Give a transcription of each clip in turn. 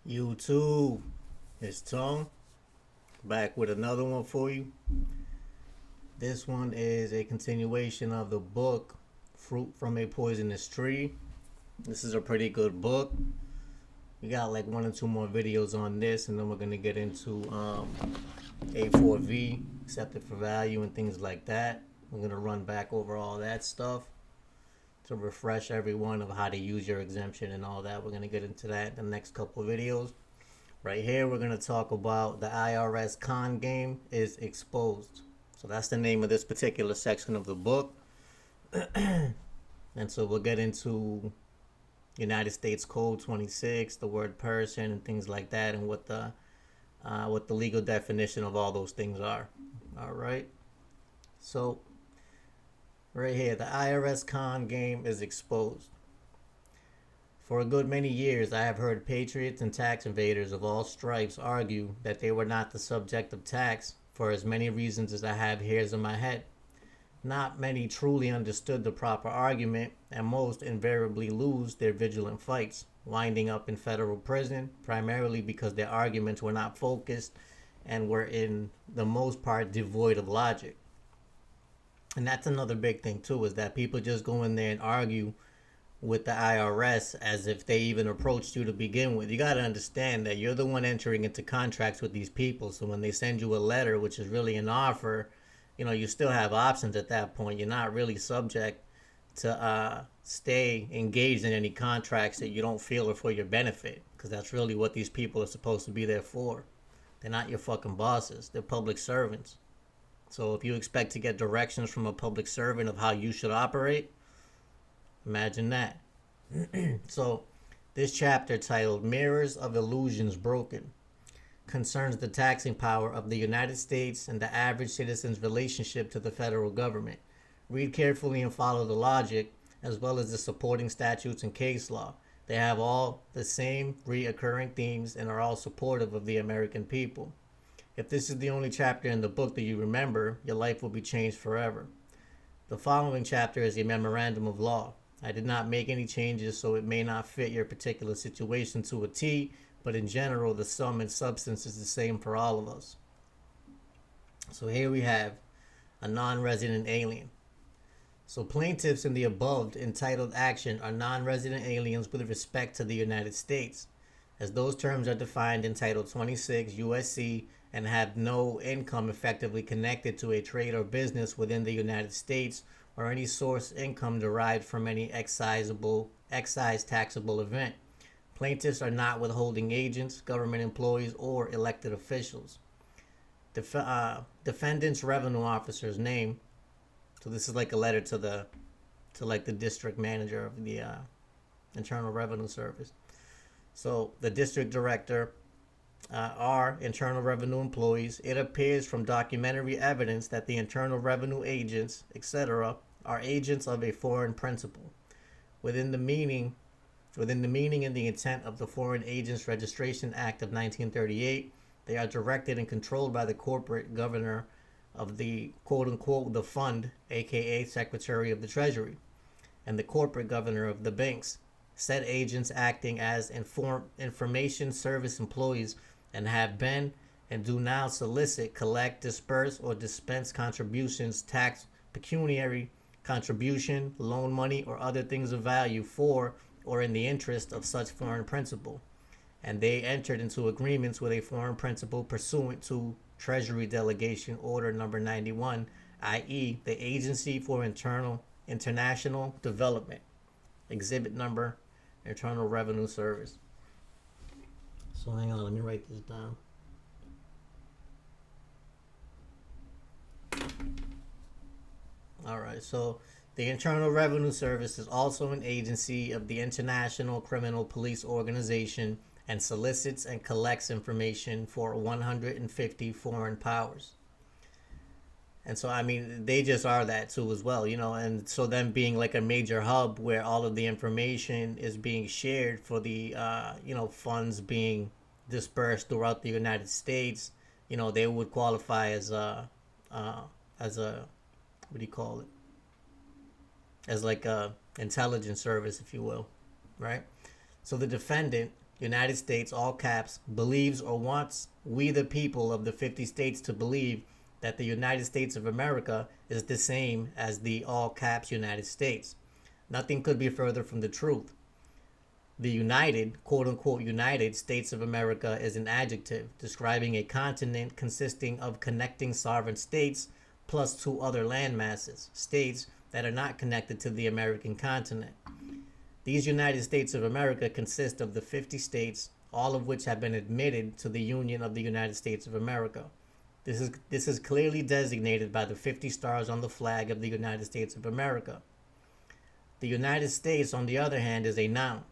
YouTube, it's Tone back with another one for you. This one is a continuation of the book Fruit from a Poisonous Tree. This is a pretty good book. We got like one or two more videos on this, and then we're gonna get into A4V, accepted for value, and things like that. We're gonna run back over all that stuff to refresh everyone of how to use your exemption and all that. We're gonna get into that in the next couple of videos. Right here, we're going to talk about the IRS con game is exposed. So that's the name of this particular section of the book. And so we'll get into United States Code 26, the word person, and things like that, and what the legal definition of all those things are. All right. So right here, the IRS con game is exposed. For a good many years, I have heard patriots and tax evaders of all stripes argue that they were not the subject of tax for as many reasons as I have hairs in my head. Not many truly understood the proper argument, and most invariably lose their vigilant fights, winding up in federal prison, primarily because their arguments were not focused and were in the most part devoid of logic. And that's another big thing too, is that people just go in there and argue with the IRS as if they even approached you to begin with. You got to understand that you're the one entering into contracts with these people. So when they send you a letter, which is really an offer, you still have options at that point. You're not really subject to stay engaged in any contracts that you don't feel are for your benefit, because that's really what these people are supposed to be there for. They're not your fucking bosses. They're public servants. So if you expect to get directions from a public servant of how you should operate, imagine that. So this chapter, titled Mirrors of Illusions Broken, concerns the taxing power of the United States and the average citizen's relationship to the federal government. Read carefully and follow the logic, as well as the supporting statutes and case law. They have all the same reoccurring themes and are all supportive of the American people. If this is the only chapter in the book that you remember, your life will be changed forever. The following chapter is a memorandum of law. I did not make any changes, so it may not fit your particular situation to a T, but in general, the sum and substance is the same for all of us. So here we have a non-resident alien. So plaintiffs in the above entitled action are non-resident aliens with respect to the United States, as those terms are defined in Title 26 USC and have no income effectively connected to a trade or business within the United States, or any source income derived from any excise taxable event. Plaintiffs are not withholding agents, government employees, or elected officials. Defendant's revenue officer's name. So this is like a letter to the district manager of the Internal Revenue Service. So the district director are Internal Revenue employees. It appears from documentary evidence that the Internal Revenue agents, etc., are agents of a foreign principal. Within the meaning and the intent of the Foreign Agents Registration Act of 1938, they are directed and controlled by the corporate governor of the quote-unquote the fund, aka Secretary of the Treasury, and the corporate governor of the banks. Said agents acting as information service employees and have been and do now solicit, collect, disperse, or dispense contributions, tax, pecuniary contribution, loan money, or other things of value for or in the interest of such foreign principal. And they entered into agreements with a foreign principal pursuant to Treasury Delegation Order Number 91, i.e. the Agency for International Development, Exhibit Number, Internal Revenue Service. So hang on, let me write this down. All right, so the Internal Revenue Service is also an agency of the International Criminal Police Organization and solicits and collects information for 150 foreign powers. And so, I mean, they just are that too as well, and so them being like a major hub where all of the information is being shared for the, funds being dispersed throughout the United States, they would qualify as a what do you call it? As like a intelligence service, if you will, right? So the defendant United States, all caps, believes or wants we the people of the 50 states to believe that the United States of America is the same as the all caps United States. Nothing could be further from the truth. The United, quote unquote, United States of America is an adjective describing a continent consisting of connecting sovereign states plus two other land masses, states that are not connected to the American continent. These United States of America consist of the 50 states, all of which have been admitted to the Union of the United States of America. This is clearly designated by the 50 stars on the flag of the United States of America. The United States, on the other hand, is a noun,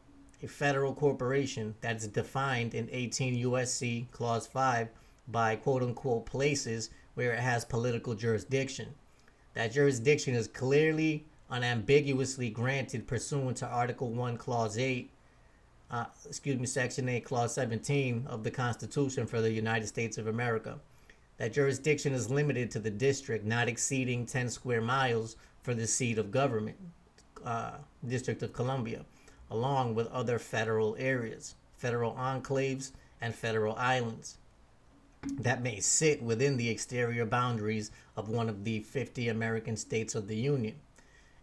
a federal corporation that is defined in 18 U.S.C. Clause 5 by quote-unquote places where it has political jurisdiction. That jurisdiction is clearly, unambiguously granted pursuant to Article 1, Clause 8, Section 8, Clause 17 of the Constitution for the United States of America. That jurisdiction is limited to the district not exceeding 10 square miles for the seat of government, District of Columbia, along with other federal areas, federal enclaves, and federal islands that may sit within the exterior boundaries of one of the 50 American states of the Union.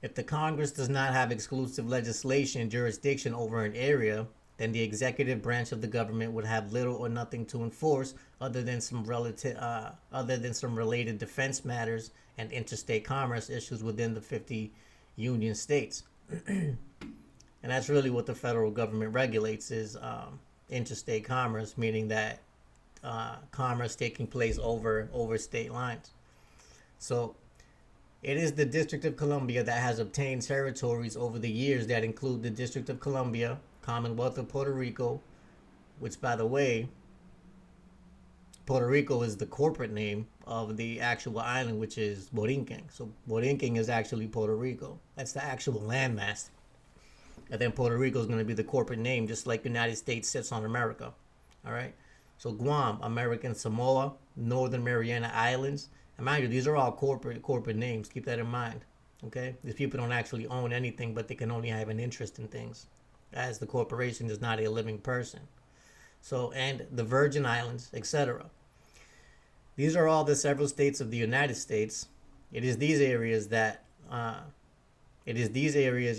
If the Congress does not have exclusive legislation jurisdiction over an area, then the executive branch of the government would have little or nothing to enforce other than some related defense matters and interstate commerce issues within the 50 Union states. And that's really what the federal government regulates is interstate commerce, meaning that commerce taking place over state lines. So it is the District of Columbia that has obtained territories over the years that include the District of Columbia, Commonwealth of Puerto Rico, which, by the way, Puerto Rico is the corporate name of the actual island, which is Borinquen. So Borinquen is actually Puerto Rico. That's the actual landmass. And then Puerto Rico is going to be the corporate name, just like the United States sits on America. All right. So Guam, American Samoa, Northern Mariana Islands. And mind you, these are all corporate names. Keep that in mind. Okay. These people don't actually own anything, but they can only have an interest in things, as the corporation is not a living person. So, and the Virgin Islands, etc. These are all the several states of the United States. It is these areas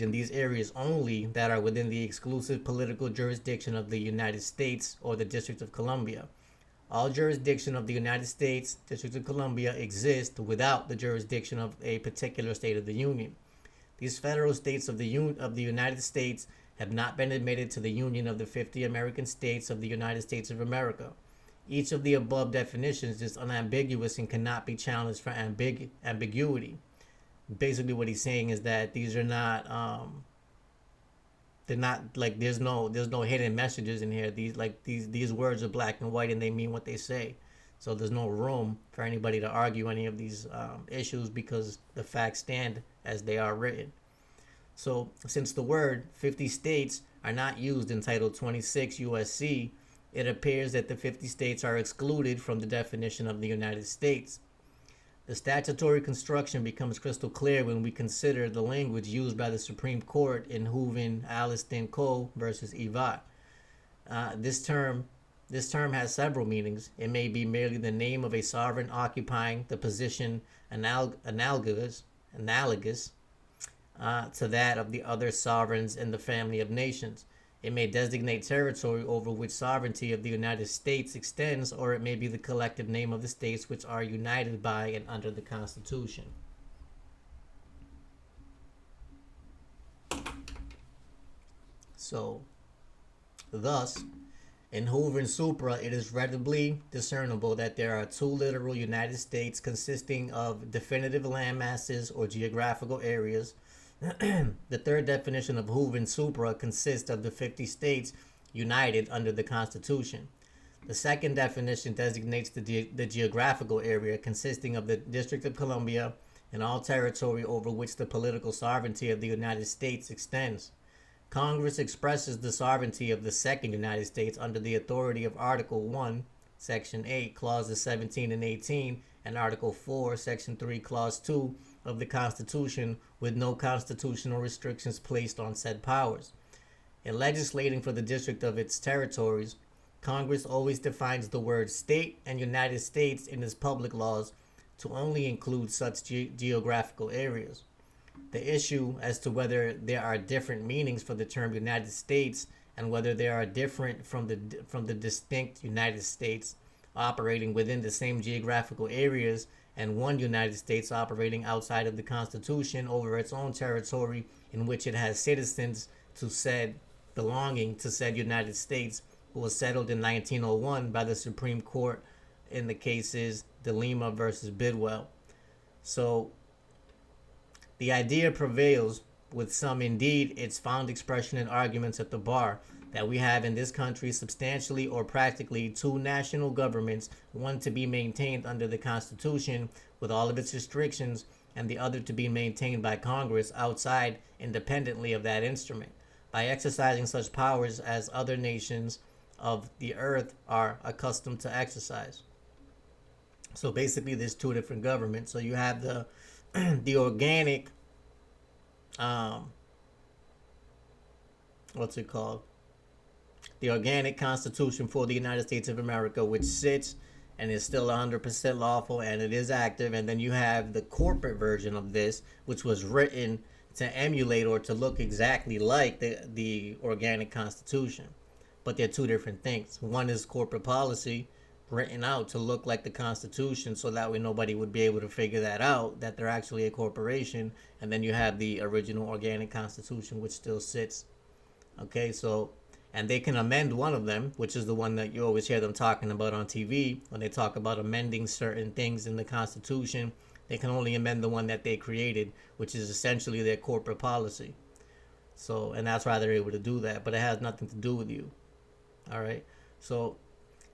and these areas only that are within the exclusive political jurisdiction of the United States or the District of Columbia. All jurisdiction of the United States, District of Columbia, exists without the jurisdiction of a particular state of the Union. These federal states of the United States have not been admitted to the Union of the 50 American states of the United States of America. Each of the above definitions is unambiguous and cannot be challenged for ambiguity. Basically what he's saying is that these are not they're not like there's no hidden messages in here. These words are black and white and they mean what they say. So there's no room for anybody to argue any of these issues because the facts stand as they are written. So since the word 50 states are not used in Title 26 U.S.C., it appears that the 50 states are excluded from the definition of the United States. The statutory construction becomes crystal clear when we consider the language used by the Supreme Court in Hooven Alliston Co. versus Evat. This term has several meanings. It may be merely the name of a sovereign occupying the position analogous to that of the other sovereigns in the family of nations. It may designate territory over which sovereignty of the United States extends, or it may be the collective name of the states which are united by and under the Constitution. So, thus, in Hoover Supra, it is readily discernible that there are two literal United States consisting of definitive land masses or geographical areas. The third definition of Hoover Supra consists of the 50 states united under the Constitution. The second definition designates the geographical area consisting of the District of Columbia and all territory over which the political sovereignty of the United States extends. Congress expresses the sovereignty of the second United States under the authority of Article 1, Section 8, Clauses 17 and 18, and Article 4, Section 3, Clause 2 of the Constitution, with no constitutional restrictions placed on said powers. In legislating for the district of its territories, Congress always defines the word state and United States in its public laws to only include such geographical areas. The issue as to whether there are different meanings for the term United States and whether they are different from the distinct United States operating within the same geographical areas and one United States operating outside of the Constitution over its own territory in which it has citizens to said belonging to said United States was settled in 1901 by the Supreme Court in the cases DeLima versus Bidwell. So the idea prevails with some, indeed, its found expression in arguments at the bar, that we have in this country substantially or practically two national governments, one to be maintained under the Constitution with all of its restrictions, and the other to be maintained by Congress outside independently of that instrument, by exercising such powers as other nations of the earth are accustomed to exercise. So basically there's two different governments. So you have the organic what's it called? The organic Constitution for the United States of America, which sits and is still 100% lawful and it is active. And then you have the corporate version of this, which was written to emulate or to look exactly like the organic Constitution. But they're two different things. One is corporate policy written out to look like the Constitution, so that way nobody would be able to figure that out, that they're actually a corporation. And then you have the original organic Constitution, which still sits. Okay, so, and they can amend one of them, which is the one that you always hear them talking about on TV when they talk about amending certain things in the Constitution. They can only amend the one that they created, which is essentially their corporate policy. So, and that's why they're able to do that, but it has nothing to do with you. All right, so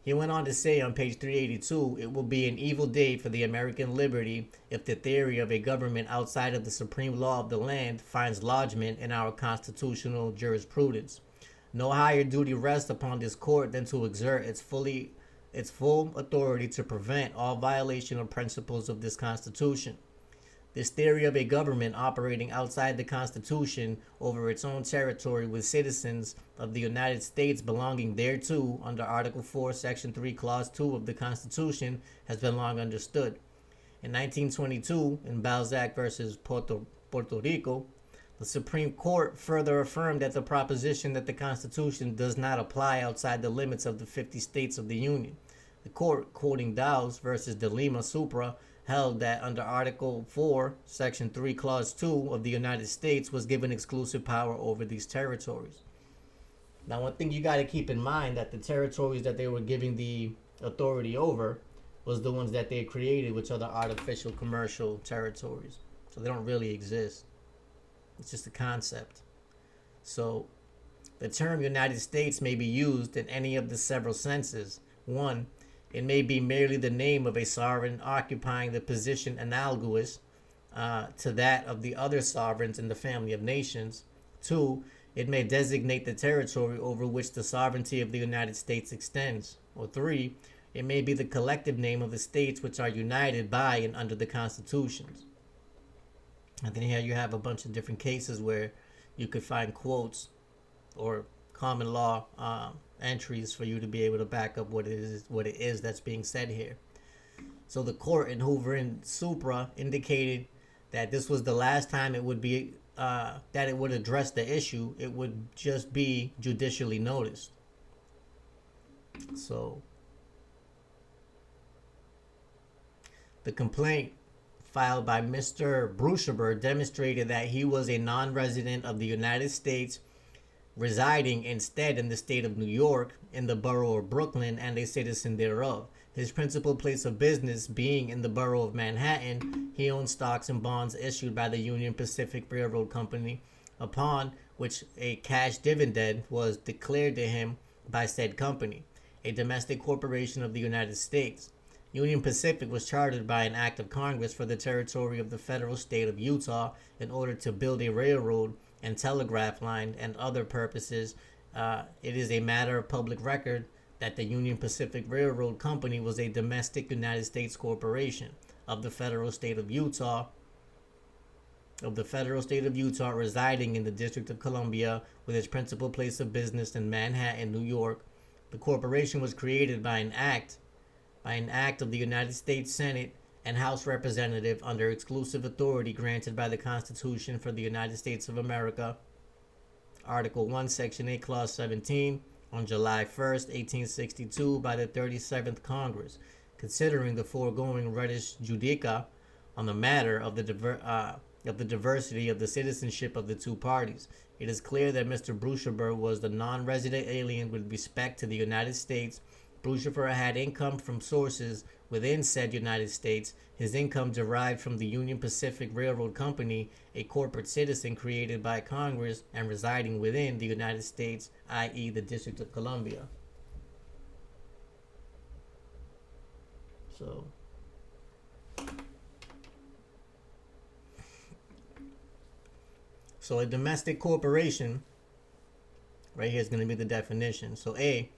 he went on to say on page 382, it will be an evil day for the American liberty if the theory of a government outside of the supreme law of the land finds lodgment in our constitutional jurisprudence. No higher duty rests upon this court than to exert its full authority to prevent all violation of principles of this Constitution. This theory of a government operating outside the Constitution over its own territory with citizens of the United States belonging thereto under Article 4, Section 3, Clause 2 of the Constitution has been long understood. In 1922, in Balzac versus Puerto Rico, the Supreme Court further affirmed that the proposition that the Constitution does not apply outside the limits of the 50 states of the Union. The court, quoting Dowles versus DeLima Supra, held that under Article 4, Section 3, Clause 2 of the United States was given exclusive power over these territories. Now, one thing you got to keep in mind, that the territories that they were giving the authority over was the ones that they created, which are the artificial commercial territories. So they don't really exist. It's just a concept. So the term United States may be used in any of the several senses. One, it may be merely the name of a sovereign occupying the position analogous to that of the other sovereigns in the family of nations. Two, it may designate the territory over which the sovereignty of the United States extends. Or three, it may be the collective name of the states which are united by and under the constitutions. And then here you have a bunch of different cases where you could find quotes or common law entries for you to be able to back up what it is that's being said here. So the court in Hoover and Supra indicated that this was the last time it would be that it would address the issue. It would just be judicially noticed. So the complaint filed by Mr. Brushaber demonstrated that he was a non-resident of the United States, residing instead in the state of New York, in the borough of Brooklyn, and a citizen thereof. His principal place of business being in the borough of Manhattan, he owned stocks and bonds issued by the Union Pacific Railroad Company, upon which a cash dividend was declared to him by said company, a domestic corporation of the United States. Union Pacific was chartered by an act of Congress for the territory of the federal state of Utah in order to build a railroad and telegraph line and other purposes. It is a matter of public record that the Union Pacific Railroad Company was a domestic United States corporation of the federal state of Utah of the federal state of Utah, residing in the District of Columbia, with its principal place of business in Manhattan, New York. The corporation was created by an act of the United States Senate and House Representative under exclusive authority granted by the Constitution for the United States of America, Article 1, Section 8, Clause 17, on July 1st, 1862, by the 37th Congress. Considering the foregoing res judica on the matter of the diversity of the citizenship of the two parties, it is clear that Mr. Brushaber was the non-resident alien with respect to the United States. Brushaber had income from sources within said United States. His income derived from the Union Pacific Railroad Company, a corporate citizen created by Congress and residing within the United States, i.e. the District of Columbia. So a domestic corporation, right here is going to be the definition. So a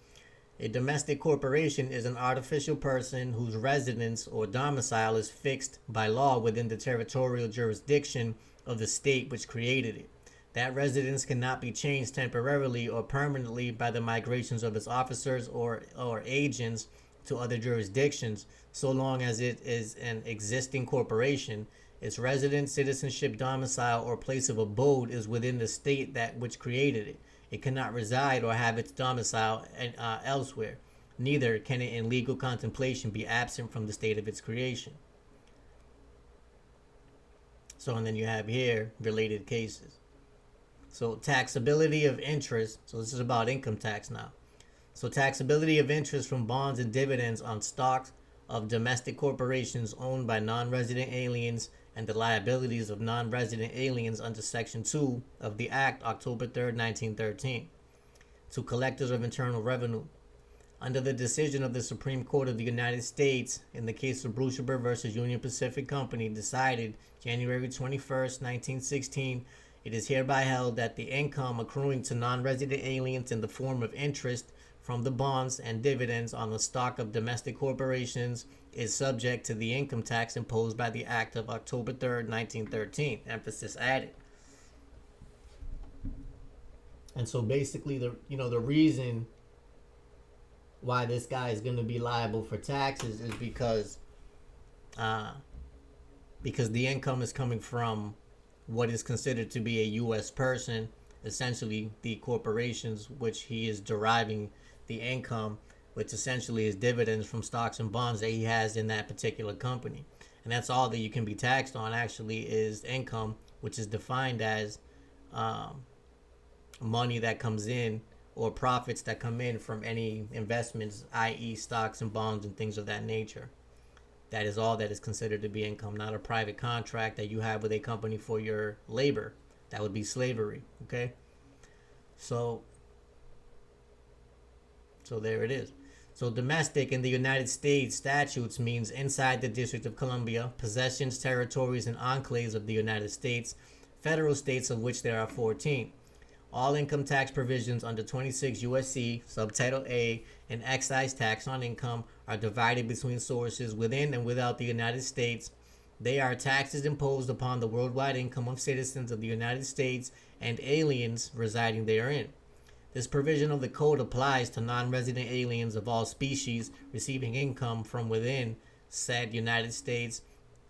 domestic corporation is an artificial person whose residence or domicile is fixed by law within the territorial jurisdiction of the state which created it. That residence cannot be changed temporarily or permanently by the migrations of its officers or agents to other jurisdictions, so long as it is an existing corporation. Its residence, citizenship, domicile, or place of abode is within the state that which created it. It cannot reside or have its domicile elsewhere. Neither can it in legal contemplation be absent from the state of its creation. So, and then you have here related cases. So taxability of interest. So this is about income tax now. So taxability of interest from bonds and dividends on stocks of domestic corporations owned by non-resident aliens and the liabilities of non-resident aliens under Section 2 of the Act, October 3rd, 1913, to collectors of internal revenue. Under the decision of the Supreme Court of the United States in the case of Brushaber versus Union Pacific Company, decided January 21st, 1916, it is hereby held that the income accruing to non-resident aliens in the form of interest from the bonds and dividends on the stock of domestic corporations is subject to the income tax imposed by the Act of October 3rd, 1913. Emphasis added. And so basically the reason why this guy is going to be liable for taxes is because the income is coming from what is considered to be a U.S. person, essentially the corporations which he is deriving the income, which essentially is dividends from stocks and bonds that he has in that particular company. And that's all that you can be taxed on, actually, is income, which is defined as money that comes in or profits that come in from any investments, i.e. stocks and bonds and things of that nature. That is all that is considered to be income, not a private contract that you have with a company for your labor. That would be slavery, okay? So there it is. So domestic in the United States statutes means inside the District of Columbia, possessions, territories, and enclaves of the United States, federal states of which there are 14. All income tax provisions under 26 U.S.C. Subtitle A and excise tax on income are divided between sources within and without the United States. They are taxes imposed upon the worldwide income of citizens of the United States and aliens residing therein. This provision of the code applies to non-resident aliens of all species receiving income from within said United States,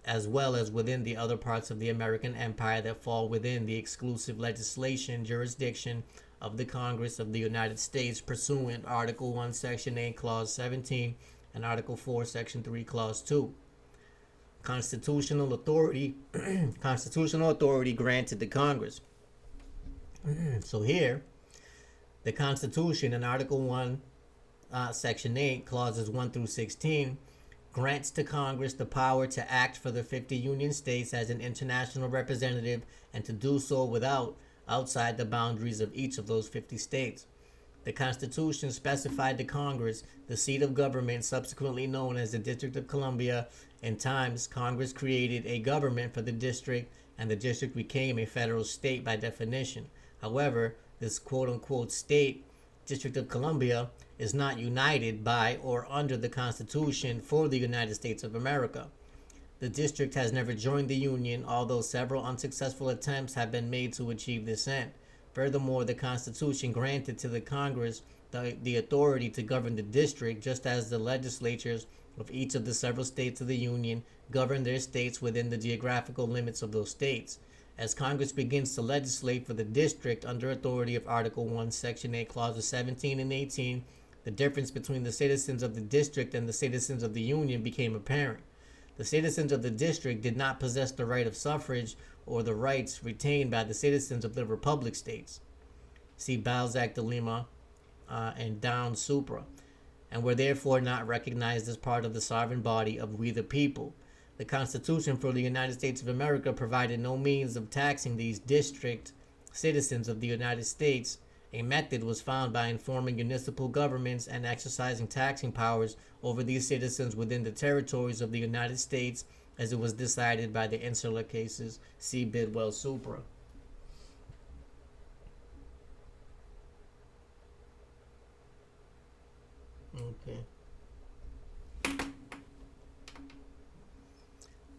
as well as within the other parts of the American Empire that fall within the exclusive legislation jurisdiction of the Congress of the United States pursuant Article 1, Section 8, Clause 17, and Article 4, Section 3, Clause 2. Constitutional authority granted to Congress. So here, the Constitution in Article 1, Section 8, Clauses 1 through 16, grants to Congress the power to act for the 50 Union States as an international representative and to do so outside the boundaries of each of those 50 states. The Constitution specified to Congress the seat of government, subsequently known as the District of Columbia. In times, Congress created a government for the district, and the district became a federal state by definition. However, this quote-unquote state, District of Columbia, is not united by or under the Constitution for the United States of America. The district has never joined the Union, although several unsuccessful attempts have been made to achieve this end. Furthermore, the Constitution granted to the Congress the authority to govern the district, just as the legislatures of each of the several states of the Union govern their states within the geographical limits of those states. As Congress begins to legislate for the district under authority of Article 1, Section 8, Clauses 17 and 18, the difference between the citizens of the district and the citizens of the Union became apparent. The citizens of the district did not possess the right of suffrage or the rights retained by the citizens of the Republic states. See Balzac de Lima and Down Supra, and were therefore not recognized as part of the sovereign body of we the people. The Constitution for the United States of America provided no means of taxing these district citizens of the United States. A method was found by informing municipal governments and exercising taxing powers over these citizens within the territories of the United States, as it was decided by the insular cases. See Bidwell Supra. Okay.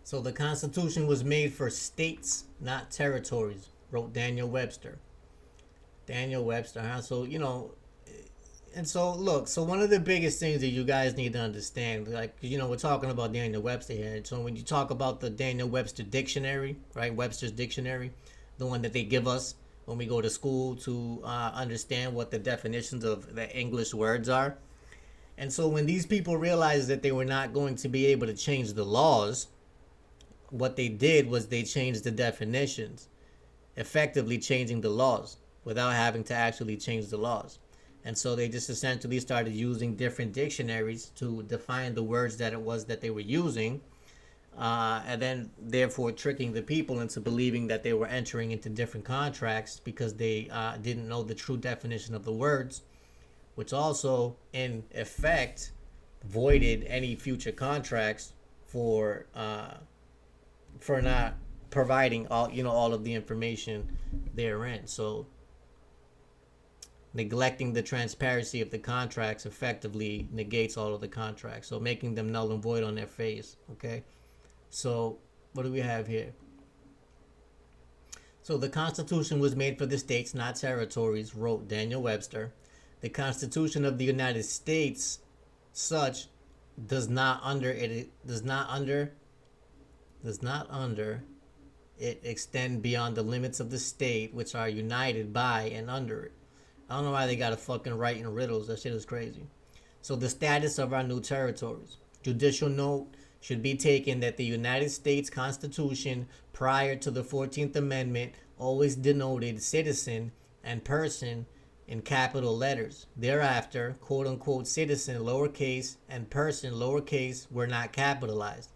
So the Constitution was made for states, not territories, wrote Daniel Webster. Daniel Webster, huh? So, and so look, so one of the biggest things that you guys need to understand, like, we're talking about Daniel Webster here. So when you talk about the Daniel Webster dictionary, right, Webster's dictionary, the one that they give us when we go to school to understand what the definitions of the English words are. And so when these people realized that they were not going to be able to change the laws, what they did was they changed the definitions, effectively changing the laws without having to actually change the laws. And so they just essentially started using different dictionaries to define the words that it was that they were using, and then therefore tricking the people into believing that they were entering into different contracts because they didn't know the true definition of the words, which also in effect voided any future contracts for not providing all of the information therein. So neglecting the transparency of the contracts effectively negates all of the contracts, so making them null and void on their face. Okay, so what do we have here? So the Constitution was made for the states, not territories, wrote Daniel Webster. The Constitution of the United States, such, does not under it extend beyond the limits of the state, which are united by and under it. I don't know why they gotta fucking write in riddles. That shit is crazy. So the status of our new territories. Judicial note should be taken that the United States Constitution prior to the 14th Amendment always denoted citizen and person in capital letters. Thereafter, quote-unquote citizen lowercase and person lowercase were not capitalized.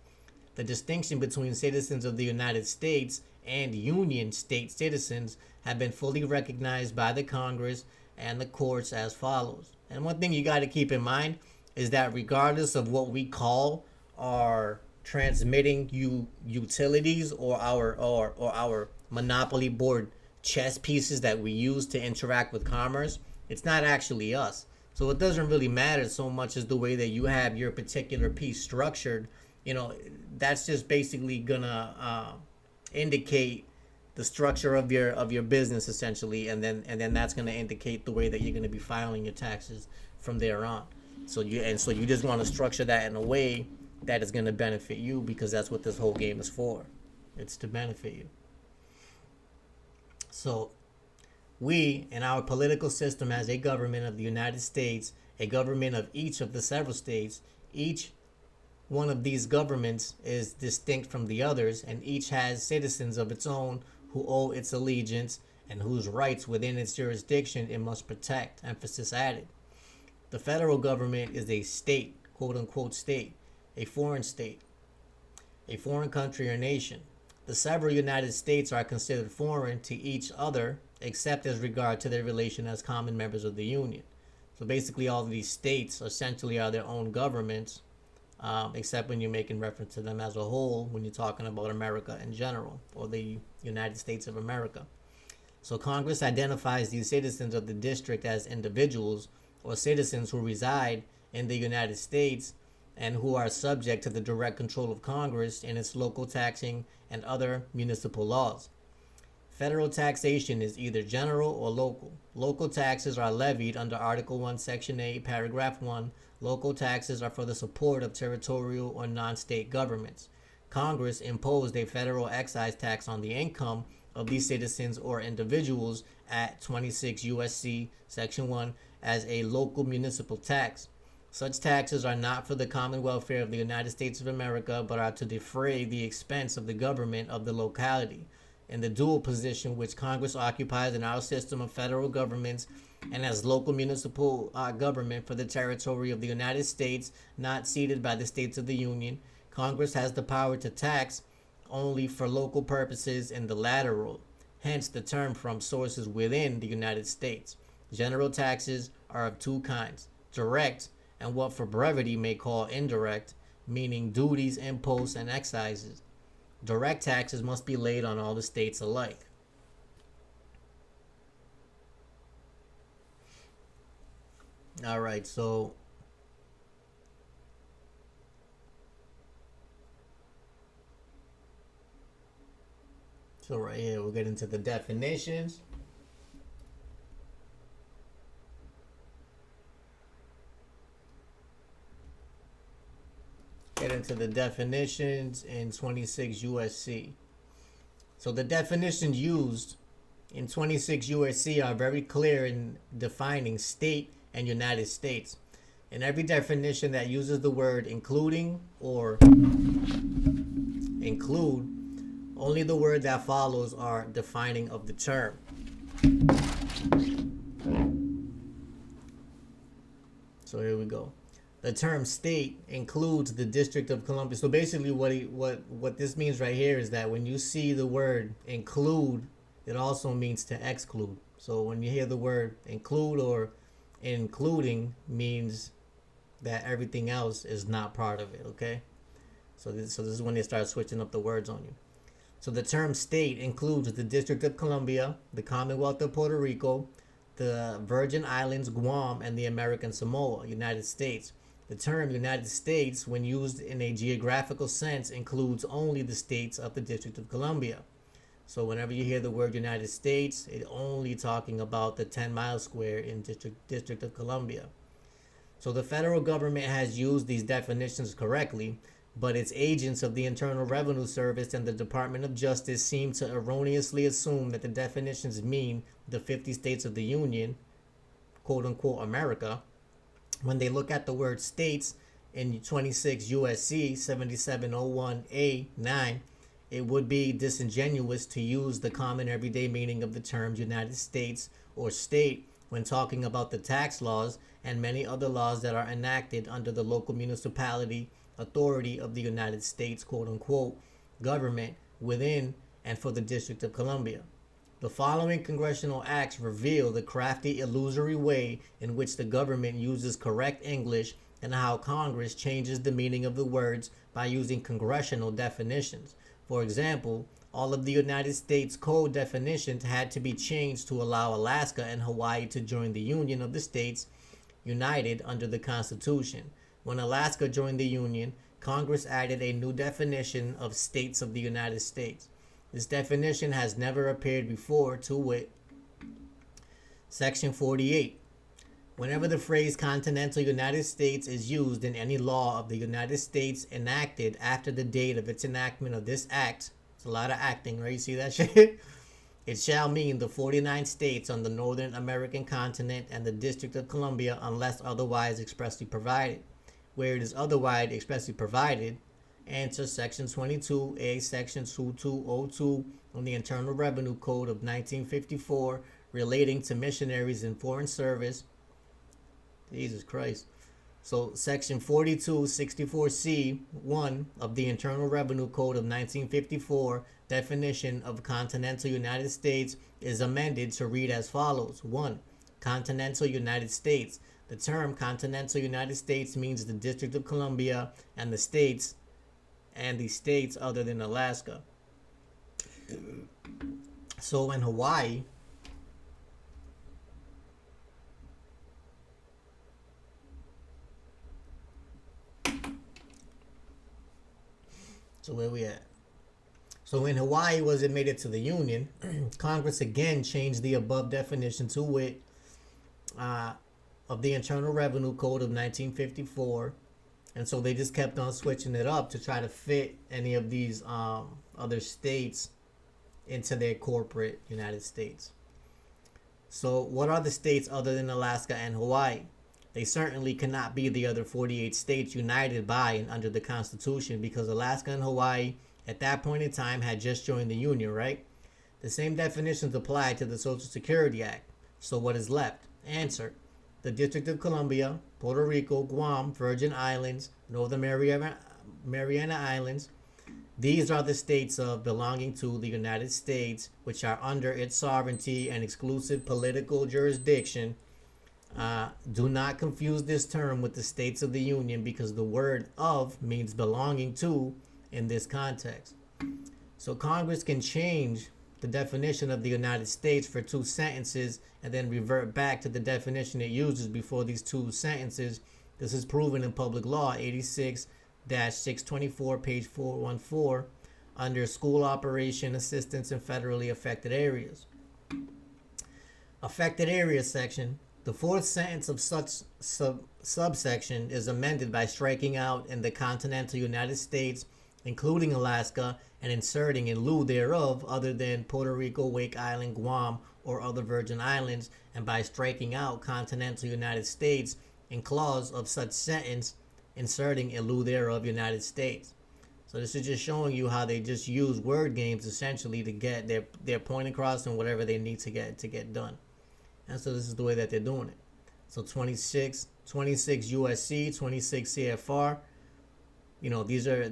The distinction between citizens of the United States and Union state citizens have been fully recognized by the Congress and the courts as follows. And one thing you got to keep in mind is that regardless of what we call our transmitting utilities or our monopoly board chess pieces that we use to interact with commerce, it's not actually us. So it doesn't really matter so much as the way that you have your particular piece structured. That's just basically gonna indicate the structure of your business essentially, and then that's gonna indicate the way that you're gonna be filing your taxes from there on. So you just want to structure that in a way that is gonna benefit you, because that's what this whole game is for. It's to benefit you. So we, in our political system as a government of the United States, a government of each of the several states, each one of these governments is distinct from the others, and each has citizens of its own who owe its allegiance and whose rights within its jurisdiction it must protect. Emphasis added. The federal government is a state, quote-unquote state, a foreign country or nation. The several United States are considered foreign to each other, except as regard to their relation as common members of the Union. So basically all of these states essentially are their own governments, except when you're making reference to them as a whole, when you're talking about America in general, or the United States of America. So Congress identifies these citizens of the district as individuals or citizens who reside in the United States and who are subject to the direct control of Congress in its local taxing and other municipal laws. Federal taxation is either general or local. Local taxes are levied under Article 1, Section 8, Paragraph 1. Local taxes are for the support of territorial or non-state governments. Congress imposed a federal excise tax on the income of these citizens or individuals at 26 U.S.C. Section 1 as a local municipal tax. Such taxes are not for the common welfare of the United States of America, but are to defray the expense of the government of the locality. In the dual position which Congress occupies in our system of federal governments and as local municipal government for the territory of the United States not ceded by the states of the Union, Congress has the power to tax only for local purposes in the lateral, hence the term from sources within the United States. General taxes are of two kinds, direct and what for brevity may call indirect, meaning duties, imposts, and excises. Direct taxes must be laid on all the states alike. All right, so right here we'll get into the definitions. Get into the definitions in 26 USC. So the definitions used in 26 USC are very clear in defining state and United States. In every definition that uses the word including or include, only the word that follows are defining of the term. So here we go. The term state includes the District of Columbia. So basically what this means right here is that when you see the word include, it also means to exclude. So when you hear the word include or including, means that everything else is not part of it, okay? So this is when they start switching up the words on you. So the term state includes the District of Columbia, the Commonwealth of Puerto Rico, the Virgin Islands, Guam, and the American Samoa, United States. The term United States, when used in a geographical sense, includes only the states of the District of Columbia. So whenever you hear the word United States, it's only talking about the 10 mile square in District of Columbia. So the federal government has used these definitions correctly, but its agents of the Internal Revenue Service and the Department of Justice seem to erroneously assume that the definitions mean the 50 states of the Union, quote unquote America, when they look at the word states in 26 USC 7701A9, it would be disingenuous to use the common everyday meaning of the terms United States or state when talking about the tax laws and many other laws that are enacted under the local municipality authority of the United States, quote unquote, government within and for the District of Columbia. The following congressional acts reveal the crafty, illusory way in which the government uses correct English and how Congress changes the meaning of the words by using congressional definitions. For example, all of the United States Code definitions had to be changed to allow Alaska and Hawaii to join the Union of the States United under the Constitution. When Alaska joined the Union, Congress added a new definition of states of the United States. This definition has never appeared before, to wit, Section 48. Whenever the phrase continental United States is used in any law of the United States enacted after the date of its enactment of this act, it's a lot of acting, right? You see that shit? It shall mean the 49 states on the Northern American continent and the District of Columbia unless otherwise expressly provided. Where it is otherwise expressly provided, answer Section 22A, Section 2202 on the Internal Revenue Code of 1954 relating to missionaries in foreign service. Jesus Christ. So Section 4264C 1 of the Internal Revenue Code of 1954 definition of continental United States is amended to read as follows. 1. Continental United States. The term continental United States means the District of Columbia and the states other than Alaska. So in Hawaii, So where we at? So when Hawaii was admitted to the Union, Congress again changed the above definition to wit of the Internal Revenue Code of 1954. And so they just kept on switching it up to try to fit any of these other states into their corporate United States. So what are the states other than Alaska and Hawaii? They certainly cannot be the other 48 states united by and under the Constitution, because Alaska and Hawaii at that point in time had just joined the Union, right? The same definitions apply to the Social Security Act. So what is left? Answer: the District of Columbia, Puerto Rico, Guam, Virgin Islands, Northern Mariana Islands. These are the states of belonging to the United States, which are under its sovereignty and exclusive political jurisdiction. Do not confuse this term with the states of the Union, because the word "of" means belonging to in this context. So Congress can change the definition of the United States for two sentences and then revert back to the definition it uses before these two sentences. This is proven in Public Law 86-624, page 414, under School Operation Assistance in Federally Affected Areas. Affected Areas section. The fourth sentence of such subsection is amended by striking out "in the continental United States, including Alaska," and inserting "in lieu thereof other than Puerto Rico, Wake Island, Guam, or other Virgin Islands," and by striking out "continental United States" in clause of such sentence, inserting "in lieu thereof United States." So this is just showing you how they just use word games essentially to get their point across and whatever they need to get done. And so this is the way that they're doing it. So 26 USC, 26 CFR. You know, these are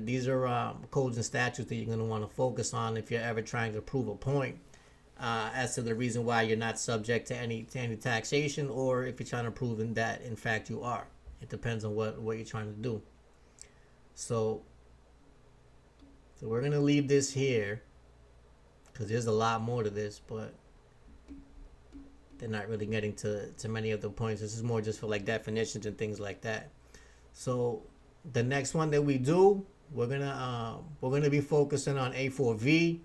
codes and statutes that you're going to want to focus on if you're ever trying to prove a point as to the reason why you're not subject to any taxation, or if you're trying to prove that in fact you are. It depends on what you're trying to do. So we're going to leave this here because there's a lot more to this, but they're not really getting to many of the points. This is more just for like definitions and things like that. So the next one that we do, we're gonna be focusing on A4V,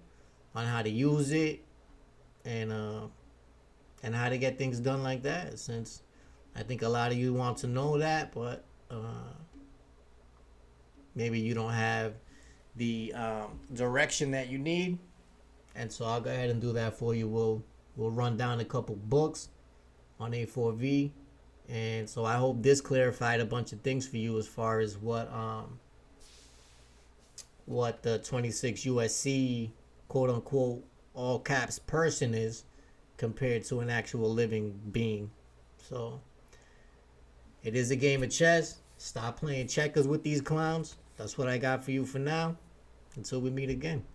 on how to use it, and how to get things done like that. Since I think a lot of you want to know that, but maybe you don't have the direction that you need, and so I'll go ahead and do that for you. We'll run down a couple books on A4V. And so I hope this clarified a bunch of things for you as far as what the 26 USC quote unquote all caps person is compared to an actual living being. So it is a game of chess. Stop playing checkers with these clowns. That's what I got for you for now. Until we meet again.